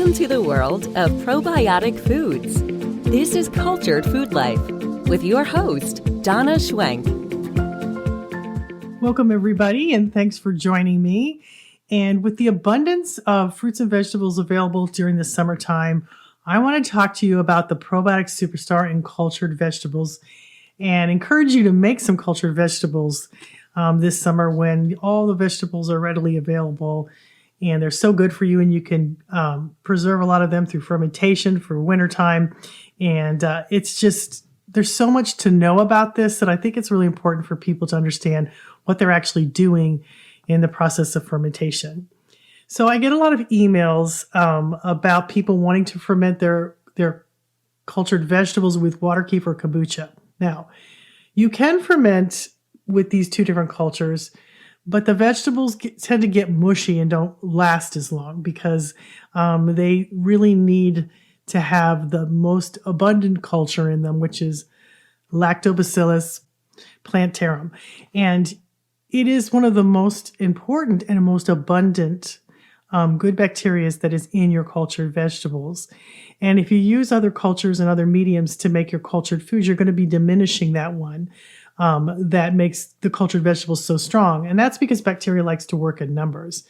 Welcome to the world of probiotic foods. This is Cultured Food Life with your host, Donna Schwenk. Welcome, everybody, and thanks for joining me. And with the abundance of fruits and vegetables available during the summertime, I want to talk to you about the probiotic superstar in cultured vegetables and encourage you to make some cultured vegetables this summer when all the vegetables are readily available. And they're so good for you, and you can preserve a lot of them through fermentation for wintertime. And it's just, there's so much to know about this that I think it's really important for people to understand what they're actually doing in the process of fermentation. So I get a lot of emails about people wanting to ferment their cultured vegetables with water keef or kombucha. Now, you can ferment with these two different cultures, but the vegetables tend to get mushy and don't last as long because they really need to have the most abundant culture in them, which is Lactobacillus Plantarum. And it is one of the most important and most abundant good bacteria that is in your cultured vegetables. And if you use other cultures and other mediums to make your cultured foods, you're going to be diminishing that one. That makes the cultured vegetables so strong. And that's because bacteria likes to work in numbers.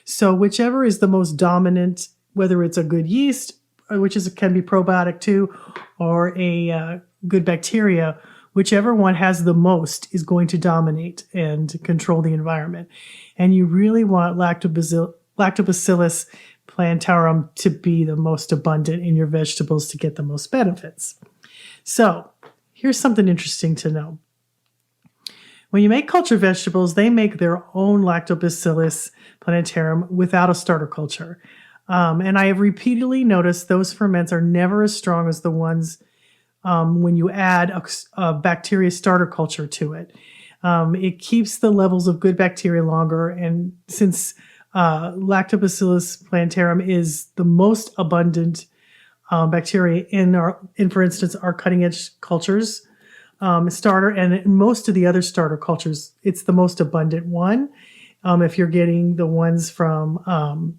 So whichever is the most dominant, whether it's a good yeast, which can be probiotic too, or a good bacteria, whichever one has the most is going to dominate and control the environment. And you really want Lactobacillus Plantarum to be the most abundant in your vegetables to get the most benefits. So here's something interesting to know. When you make cultured vegetables, they make their own Lactobacillus Plantarum without a starter culture. And I have repeatedly noticed those ferments are never as strong as the ones when you add a bacteria starter culture to it. It keeps the levels of good bacteria longer. And since Lactobacillus Plantarum is the most abundant bacteria in for instance, our cutting edge cultures, starter, and most of the other starter cultures, it's the most abundant one. If you're getting the ones from,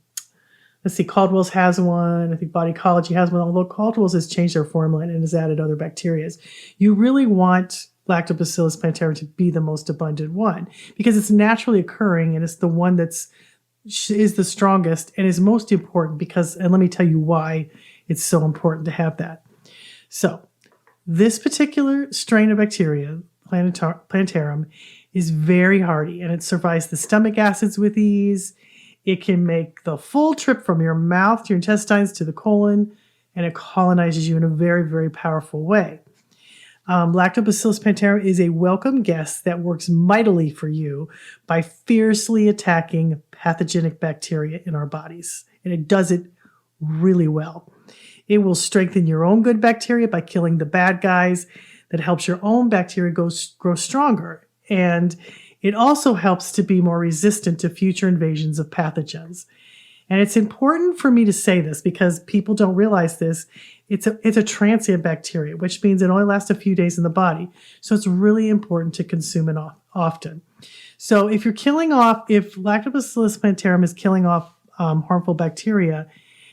let's see, Caldwell's has one. I think Body Ecology has one, although Caldwell's has changed their formula and has added other bacteria. You really want Lactobacillus Plantarum to be the most abundant one because it's naturally occurring and it's the one is the strongest and is most important and let me tell you why it's so important to have that. So, this particular strain of bacteria, Plantarum, is very hardy and it survives the stomach acids with ease. It can make the full trip from your mouth to your intestines to the colon, and it colonizes you in a very, very powerful way. Lactobacillus Plantarum is a welcome guest that works mightily for you by fiercely attacking pathogenic bacteria in our bodies, and it does it really well. It will strengthen your own good bacteria by killing the bad guys. That helps your own bacteria grow stronger. And it also helps to be more resistant to future invasions of pathogens. And it's important for me to say this because people don't realize this. It's a transient bacteria, which means it only lasts a few days in the body. So it's really important to consume it often. So if Lactobacillus Plantarum is killing off harmful bacteria,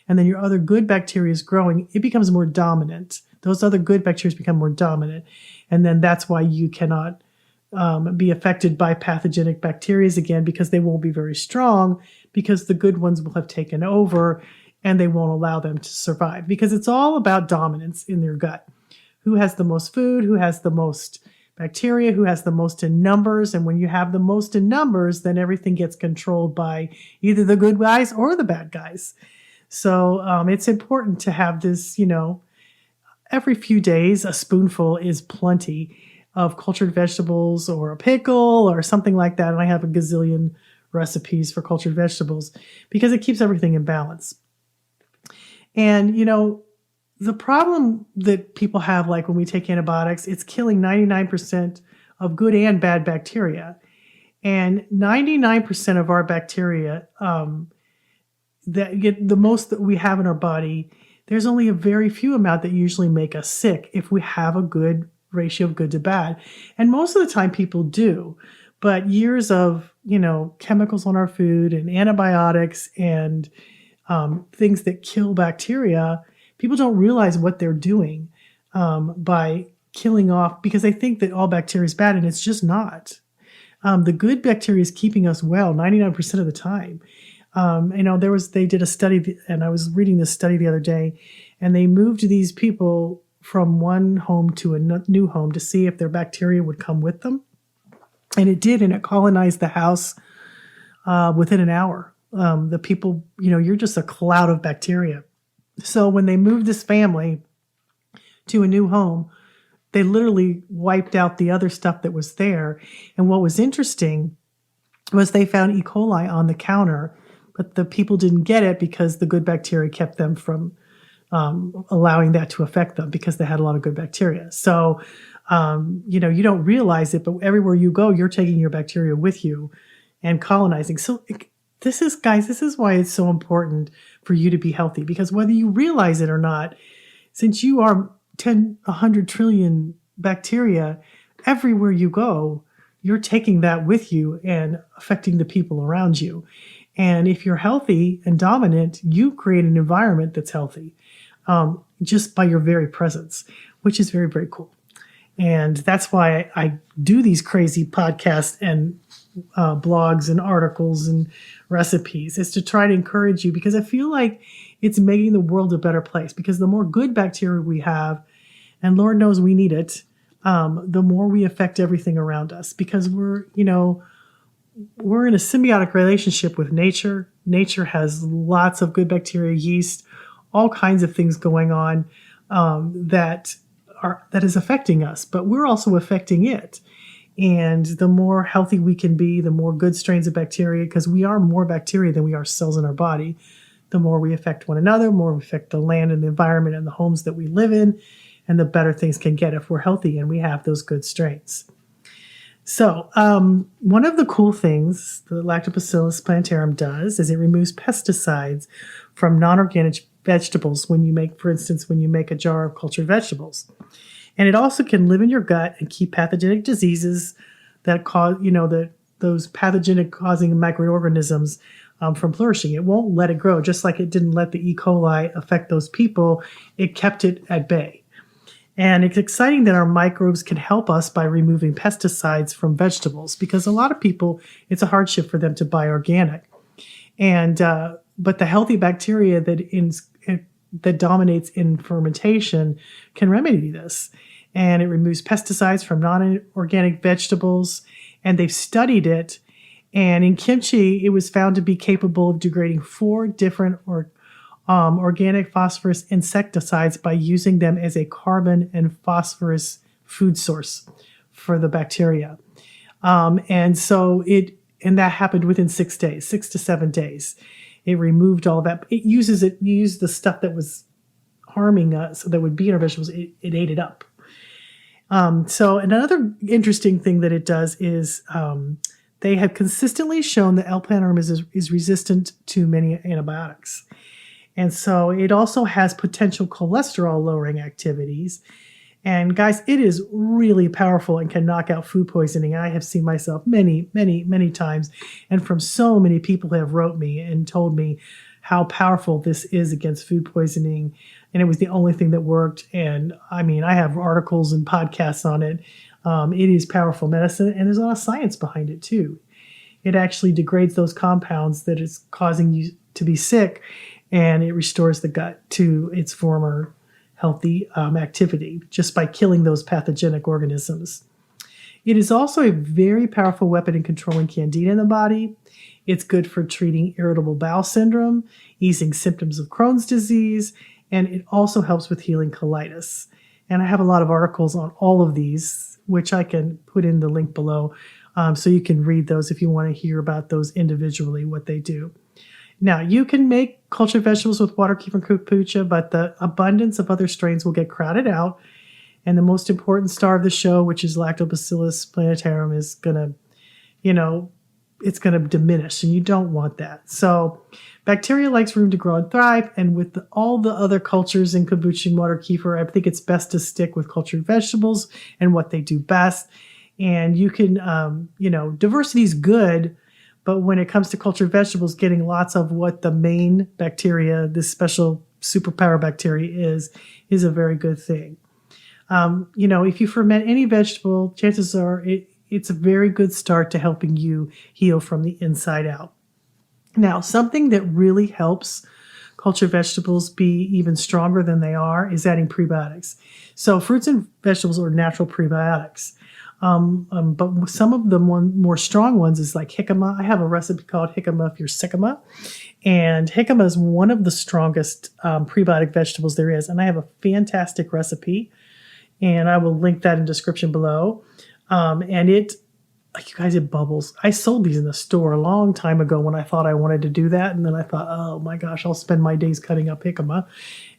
and then your other good bacteria is growing, it becomes more dominant. Those other good bacteria become more dominant. And then that's why you cannot be affected by pathogenic bacteria again because they won't be very strong because the good ones will have taken over and they won't allow them to survive because it's all about dominance in their gut. Who has the most food? Who has the most bacteria? Who has the most in numbers? And when you have the most in numbers, then everything gets controlled by either the good guys or the bad guys. So it's important to have this, every few days, a spoonful is plenty of cultured vegetables or a pickle or something like that. And I have a gazillion recipes for cultured vegetables because it keeps everything in balance. And, the problem that people have, like when we take antibiotics, it's killing 99% of good and bad bacteria. And 99% of our bacteria, that get the most that we have in our body, there's only a very few amount that usually make us sick if we have a good ratio of good to bad. And most of the time people do, but years of, chemicals on our food and antibiotics and things that kill bacteria, people don't realize what they're doing by killing off, because they think that all bacteria is bad, and it's just not. The good bacteria is keeping us well 99% of the time. They did a study, and I was reading this study the other day, and they moved these people from one home to a new home to see if their bacteria would come with them. And it did, and it colonized the house within an hour. The people, you're just a cloud of bacteria. So when they moved this family to a new home, they literally wiped out the other stuff that was there. And what was interesting was they found E. coli on the counter, but the people didn't get it because the good bacteria kept them from allowing that to affect them, because they had a lot of good bacteria. So, you don't realize it, but everywhere you go, you're taking your bacteria with you and colonizing. So this is why it's so important for you to be healthy, because whether you realize it or not, since you are 100 trillion bacteria, everywhere you go, you're taking that with you and affecting the people around you. And if you're healthy and dominant, you create an environment that's healthy just by your very presence, which is very, very cool. And that's why I do these crazy podcasts and blogs and articles and recipes, is to try to encourage you, because I feel like it's making the world a better place. Because the more good bacteria we have, and Lord knows we need it, the more we affect everything around us, because we're in a symbiotic relationship with nature. Nature has lots of good bacteria, yeast, all kinds of things going on that is affecting us, but we're also affecting it. And the more healthy we can be, the more good strains of bacteria, because we are more bacteria than we are cells in our body, the more we affect one another, the more we affect the land and the environment and the homes that we live in, and the better things can get if we're healthy and we have those good strains. So one of the cool things the Lactobacillus Plantarum does is it removes pesticides from non-organic vegetables when you make a jar of cultured vegetables. And it also can live in your gut and keep pathogenic diseases that cause, those pathogenic causing microorganisms from flourishing. It won't let it grow, just like it didn't let the E. coli affect those people. It kept it at bay. And it's exciting that our microbes can help us by removing pesticides from vegetables, because a lot of people, it's a hardship for them to buy organic. And but the healthy bacteria that dominates in fermentation can remedy this. And it removes pesticides from non-organic vegetables. And they've studied it. And in kimchi, it was found to be capable of degrading 4 different organic phosphorus insecticides by using them as a carbon and phosphorus food source for the bacteria. And that happened within 6 days, 6 to 7 days. It removed all that. It used the stuff that was harming us, that would be in our vegetables. It ate it up. So another interesting thing that it does is they have consistently shown that L. plantarum is resistant to many antibiotics. And so it also has potential cholesterol lowering activities. And guys, it is really powerful and can knock out food poisoning. I have seen myself many, many, many times, and from so many people who have wrote me and told me how powerful this is against food poisoning. And it was the only thing that worked. And I mean, I have articles and podcasts on it. It is powerful medicine, and there's a lot of science behind it too. It actually degrades those compounds that is causing you to be sick, and it restores the gut to its former healthy activity just by killing those pathogenic organisms. It is also a very powerful weapon in controlling candida in the body. It's good for treating irritable bowel syndrome, easing symptoms of Crohn's disease, and it also helps with healing colitis. And I have a lot of articles on all of these, which I can put in the link below, so you can read those if you want to hear about those individually, what they do. Now, you can make cultured vegetables with water kefir and kombucha, but the abundance of other strains will get crowded out. And the most important star of the show, which is Lactobacillus Plantarum, is going to, it's going to diminish, and you don't want that. So bacteria likes room to grow and thrive. And with all the other cultures in kombucha and water kefir, I think it's best to stick with cultured vegetables and what they do best. And you can, diversity is good, But when it comes to cultured vegetables, getting lots of what the main bacteria, this special superpower bacteria is a very good thing. If you ferment any vegetable, chances are it's a very good start to helping you heal from the inside out. Now, something that really helps cultured vegetables be even stronger than they are is adding prebiotics. So fruits and vegetables are natural prebiotics. But some of the more strong ones is like jicama. I have a recipe called jicama if you're sickama. And jicama is one of the strongest prebiotic vegetables there is. And I have a fantastic recipe. And I will link that in the description below. And it, like you guys, it bubbles. I sold these in the store a long time ago when I thought I wanted to do that. And then I thought, oh my gosh, I'll spend my days cutting up jicama.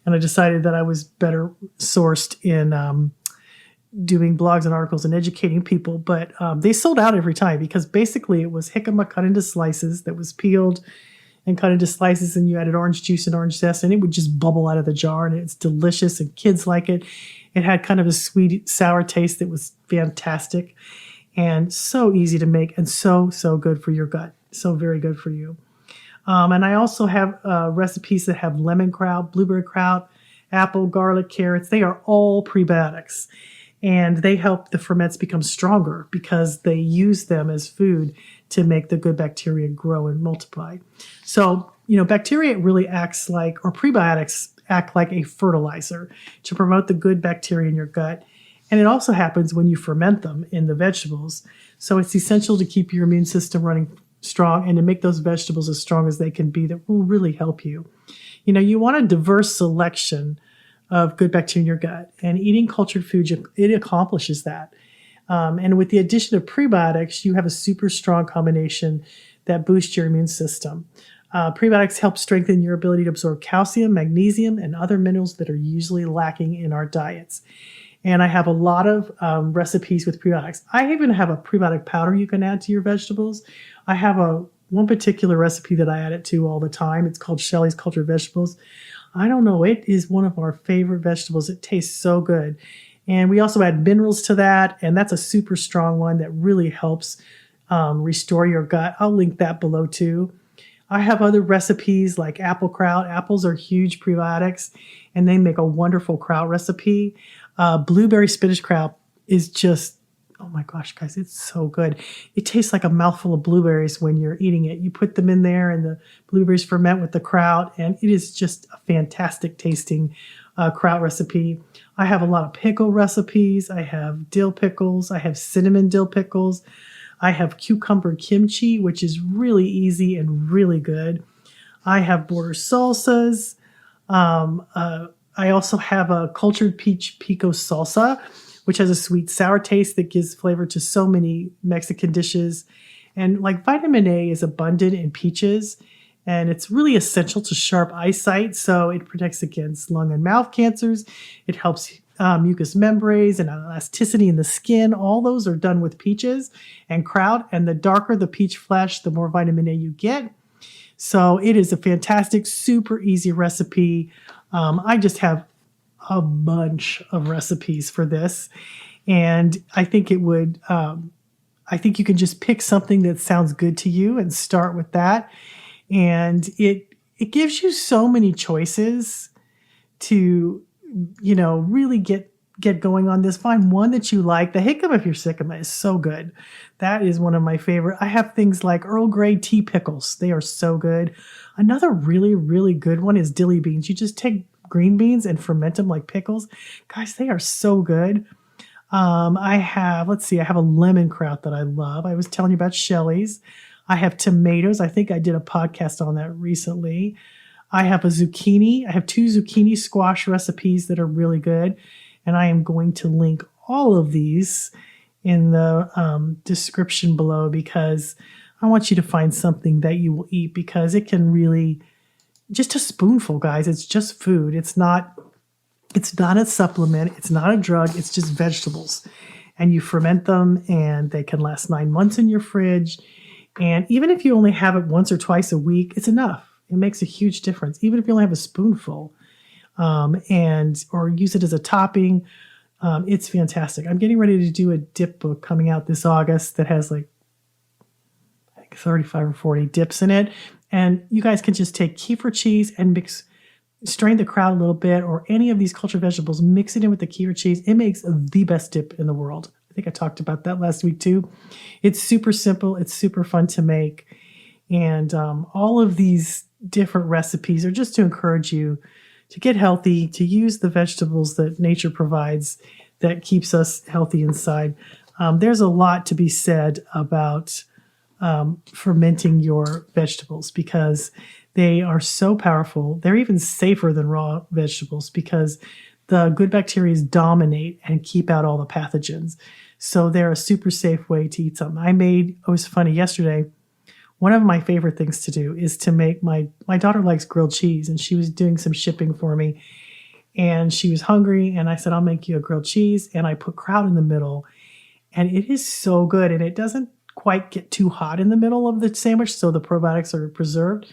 And I decided that I was better sourced in doing blogs and articles and educating people. But they sold out every time because basically it was jicama cut into slices that was peeled and cut into slices, and you added orange juice and orange zest, and it would just bubble out of the jar, and it's delicious, and kids like it. It had kind of a sweet, sour taste that was fantastic and so easy to make and so good for your gut. So very good for you. And I also have recipes that have lemon kraut, blueberry kraut, apple, garlic, carrots. They are all prebiotics. And they help the ferments become stronger because they use them as food to make the good bacteria grow and multiply. So, bacteria really acts like, or prebiotics act like a fertilizer to promote the good bacteria in your gut. And it also happens when you ferment them in the vegetables. So it's essential to keep your immune system running strong and to make those vegetables as strong as they can be that will really help you. You want a diverse selection of good bacteria in your gut, and eating cultured foods, it accomplishes that. And with the addition of prebiotics, you have a super strong combination that boosts your immune system. Prebiotics help strengthen your ability to absorb calcium, magnesium, and other minerals that are usually lacking in our diets. And I have a lot of recipes with prebiotics. I even have a prebiotic powder you can add to your vegetables. I have one particular recipe that I add it to all the time. It's called Shelley's Cultured Vegetables. I don't know. It is one of our favorite vegetables. It tastes so good. And we also add minerals to that. And that's a super strong one that really helps restore your gut. I'll link that below too. I have other recipes like apple kraut. Apples are huge prebiotics and they make a wonderful kraut recipe. Blueberry spinach kraut is just, oh my gosh, guys, it's so good. It tastes like a mouthful of blueberries when you're eating it. You put them in there and the blueberries ferment with the kraut, and it is just a fantastic tasting kraut recipe. I have a lot of pickle recipes. I have dill pickles. I have cinnamon dill pickles. I have cucumber kimchi, which is really easy and really good. I have border salsas. I also have a cultured peach pico salsa, which has a sweet sour taste that gives flavor to so many Mexican dishes. And like vitamin A is abundant in peaches, and it's really essential to sharp eyesight. So it protects against lung and mouth cancers. It helps mucous membranes and elasticity in the skin. All those are done with peaches and kraut. And the darker the peach flesh, the more vitamin A you get. So it is a fantastic, super easy recipe. I just have a bunch of recipes for this. And I think it would, I think you can just pick something that sounds good to you and start with that. And it gives you so many choices to, really get going on this. Find one that you like. The jicama if you're sickama is so good. That is one of my favorite. I have things like Earl Grey tea pickles. They are so good. Another really, really good one is dilly beans. You just take green beans and ferment them like pickles. Guys, they are so good. I have a lemon kraut that I love. I was telling you about Shelley's. I have tomatoes. I think I did a podcast on that recently. I have a zucchini. I have 2 zucchini squash recipes that are really good. And I am going to link all of these in the description below because I want you to find something that you will eat because it can really, just a spoonful, guys. It's just food. It's not a supplement. It's not a drug. It's just vegetables. And you ferment them and they can last 9 months in your fridge. And even if you only have it once or twice a week, it's enough. It makes a huge difference. Even if you only have a spoonful or use it as a topping, it's fantastic. I'm getting ready to do a dip book coming out this August that has I think 35 or 40 dips in it. And you guys can just take kefir cheese and strain the kraut a little bit, or any of these cultured vegetables, mix it in with the kefir cheese. It makes the best dip in the world. I think I talked about that last week too. It's super simple. It's super fun to make. And all of these different recipes are just to encourage you to get healthy, to use the vegetables that nature provides that keeps us healthy inside. There's a lot to be said about fermenting your vegetables because they are so powerful. They're even safer than raw vegetables because the good bacteria dominate and keep out all the pathogens. So they're a super safe way to eat something. It was funny yesterday. One of my favorite things to do is to make my daughter likes grilled cheese, and she was doing some shipping for me, and she was hungry, and I said, I'll make you a grilled cheese, and I put kraut in the middle, and it is so good, and it doesn't quite get too hot in the middle of the sandwich, so the probiotics are preserved.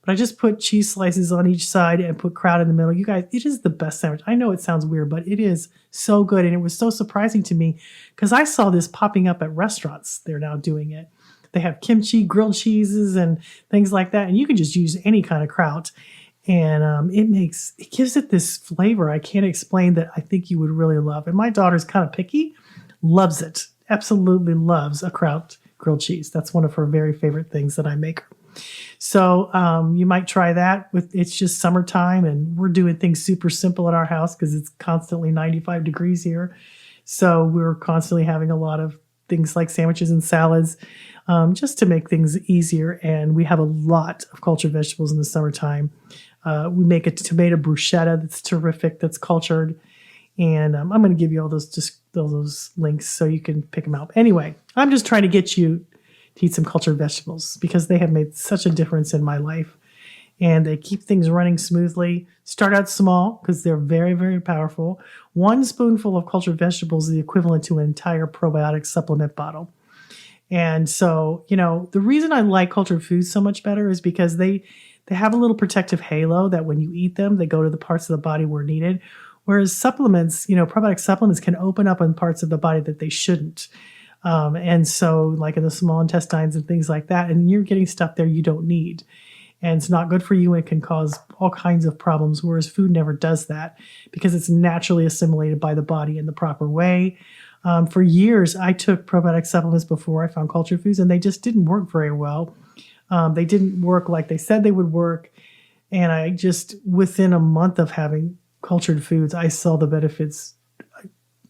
But I just put cheese slices on each side and put kraut in the middle. You guys, it is the best sandwich. I know it sounds weird, but it is so good, and it was so surprising to me because I saw this popping up at restaurants. They're now doing it. They have kimchi, grilled cheeses, and things like that. And you can just use any kind of kraut. And it gives it this flavor I can't explain that I think you would really love. And my daughter's kind of picky, loves it, absolutely loves a kraut grilled cheese. That's one of her very favorite things that I make her. So you might try that. It's just summertime, and we're doing things super simple in our house because it's constantly 95 degrees here. So we're constantly having a lot of things like sandwiches and salads, just to make things easier. And we have a lot of cultured vegetables in the summertime. We make a tomato bruschetta that's terrific, that's cultured. And I'm going to give you all those links so you can pick them out. Anyway, I'm just trying to get you to eat some cultured vegetables because they have made such a difference in my life. And they keep things running smoothly. Start out small because they're very, very powerful. 1 spoonful of cultured vegetables is the equivalent to an entire probiotic supplement bottle. And so, the reason I like cultured foods so much better is because they have a little protective halo that when you eat them, they go to the parts of the body where needed. Whereas supplements, probiotic supplements can open up in parts of the body that they shouldn't. And so like in the small intestines and things like that, and you're getting stuff there you don't need. And it's not good for you. It can cause all kinds of problems, whereas food never does that because it's naturally assimilated by the body in the proper way. For years, I took probiotic supplements before I found cultured foods, and they just didn't work very well. They didn't work like they said they would work. And I just, within a month of having cultured foods, I saw the benefits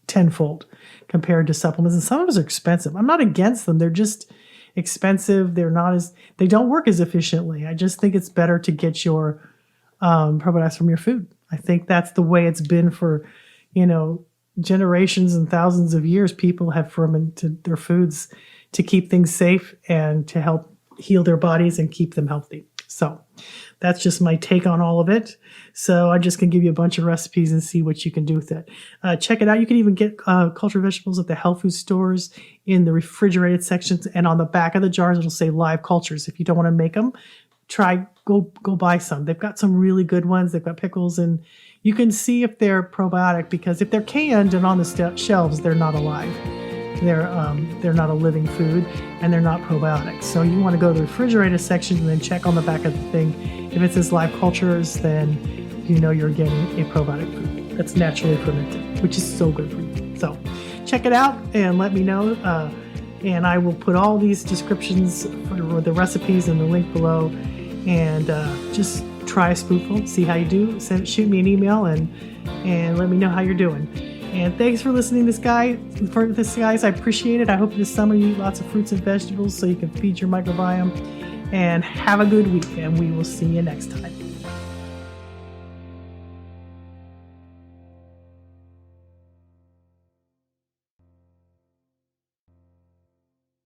tenfold compared to supplements. And some of them are expensive. I'm not against them. They're just expensive. They don't work as efficiently. I just think it's better to get your probiotics from your food. I think that's the way it's been for, generations and thousands of years. People have fermented their foods to keep things safe and to help heal their bodies and keep them healthy. So that's just my take on all of it. So I'm just going to give you a bunch of recipes and see what you can do with it. Check it out. You can even get cultured vegetables at the health food stores in the refrigerated sections. And on the back of the jars, it'll say live cultures. If you don't want to make them, go buy some. They've got some really good ones. They've got pickles, and you can see if they're probiotic because if they're canned and on the shelves, they're not alive. They're not a living food, and they're not probiotics. So you want to go to the refrigerated section and then check on the back of the thing. If it says live cultures, then you're getting a probiotic food that's naturally fermented, which is so good for you. So check it out and let me know. And I will put all these descriptions for the recipes in the link below. And just try a spoonful, see how you do. Shoot me an email and let me know how you're doing. And thanks for listening to this, guys. I appreciate it. I hope this summer you eat lots of fruits and vegetables so you can feed your microbiome. And have a good week, and we will see you next time.